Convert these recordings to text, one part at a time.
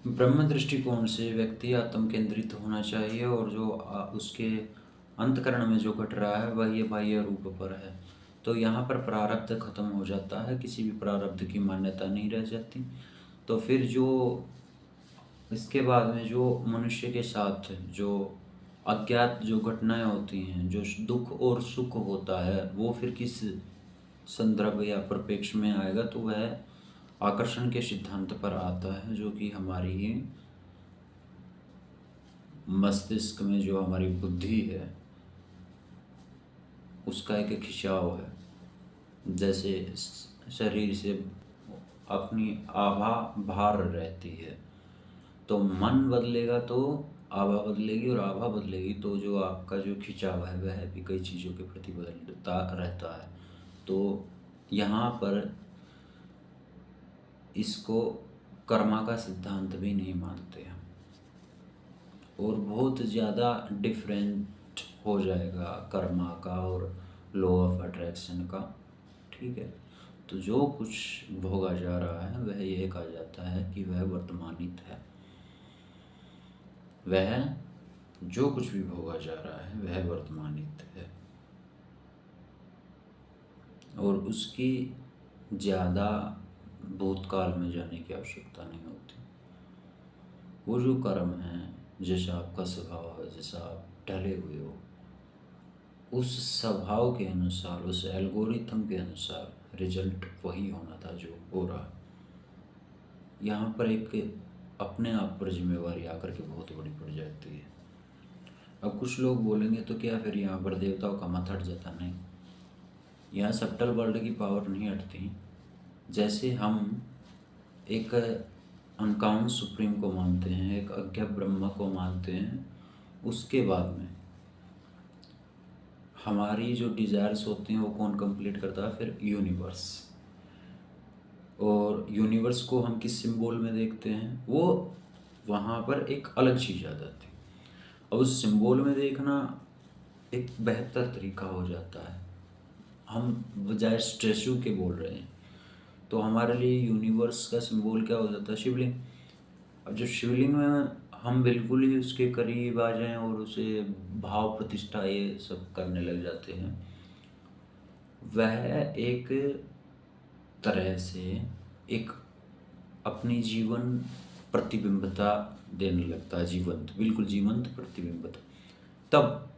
ब्रह्म दृष्टिकोण से व्यक्ति आत्म केंद्रित होना चाहिए और जो उसके अंतःकरण में जो घट रहा है वह ये बाह्य रूप पर है। तो यहाँ पर प्रारब्ध खत्म हो जाता है, किसी भी प्रारब्ध की मान्यता नहीं रह जाती। तो फिर जो इसके बाद में जो मनुष्य के साथ जो अज्ञात जो घटनाएं होती हैं, जो दुख और सुख होता है, वो फिर किस संदर्भ या परिप्रेक्ष्य में आएगा, तो वह आकर्षण के सिद्धांत पर आता है, जो कि हमारी ही मस्तिष्क में जो हमारी बुद्धि है उसका एक खिंचाव है। जैसे शरीर से अपनी आभा बाहर रहती है, तो मन बदलेगा तो आभा बदलेगी, और आभा बदलेगी तो जो आपका जो खिंचाव है वह भी कई चीज़ों के प्रति बदलता रहता है। तो यहाँ पर इसको कर्मा का सिद्धांत भी नहीं मानते हैं, और बहुत ज़्यादा डिफरेंट हो जाएगा कर्मा का और लॉ ऑफ अट्रैक्शन का। ठीक है, तो जो कुछ भोगा जा रहा है वह यह कहा जाता है कि वह वर्तमानित है। वह जो कुछ भी भोगा जा रहा है वह वर्तमानित है, और उसकी ज़्यादा भूतकाल में जाने की आवश्यकता नहीं होती। वो जो कर्म है, जैसा आपका स्वभाव है, जैसा आप ढले हुए हो, उस स्वभाव के अनुसार, उस एल्गोरिथम के अनुसार रिजल्ट वही होना था जो हो रहा। यहाँ पर एक अपने आप पर जिम्मेवारी आकर के बहुत बड़ी पड़ जाती है। अब कुछ लोग बोलेंगे तो क्या फिर यहाँ पर देवताओं का मत हट जाता? नहीं, यहाँ सब्टल वर्ल्ड की पावर नहीं हटती। जैसे हम एक अनकाउंट सुप्रीम को मानते हैं, एक अज्ञ ब्रह्म को मानते हैं, उसके बाद में हमारी जो डिज़ायर्स होती हैं वो कौन कंप्लीट करता है? फिर यूनिवर्स। और यूनिवर्स को हम किस सिंबल में देखते हैं? वो वहाँ पर एक अलग चीज़ आ जाती है। अब उस सिंबल में देखना एक बेहतर तरीका हो जाता है। हम बजाय स्टैचू के बोल रहे हैं, तो हमारे लिए यूनिवर्स का सिंबल क्या हो जाता है? शिवलिंग। अब जो शिवलिंग में हम बिल्कुल ही उसके करीब आ जाएं और उसे भाव प्रतिष्ठा ये सब करने लग जाते हैं, वह एक तरह से एक अपनी जीवन प्रतिबिंबता देने लगता है, जीवंत, बिल्कुल जीवंत प्रतिबिंबता। तब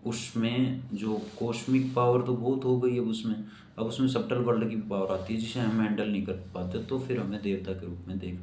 उसमें जो कॉस्मिक पावर तो बहुत हो गई। अब उसमें सब्टल वर्ल्ड की पावर आती है जिसे हम हैंडल नहीं कर पाते, तो फिर हमें देवता के रूप में देखना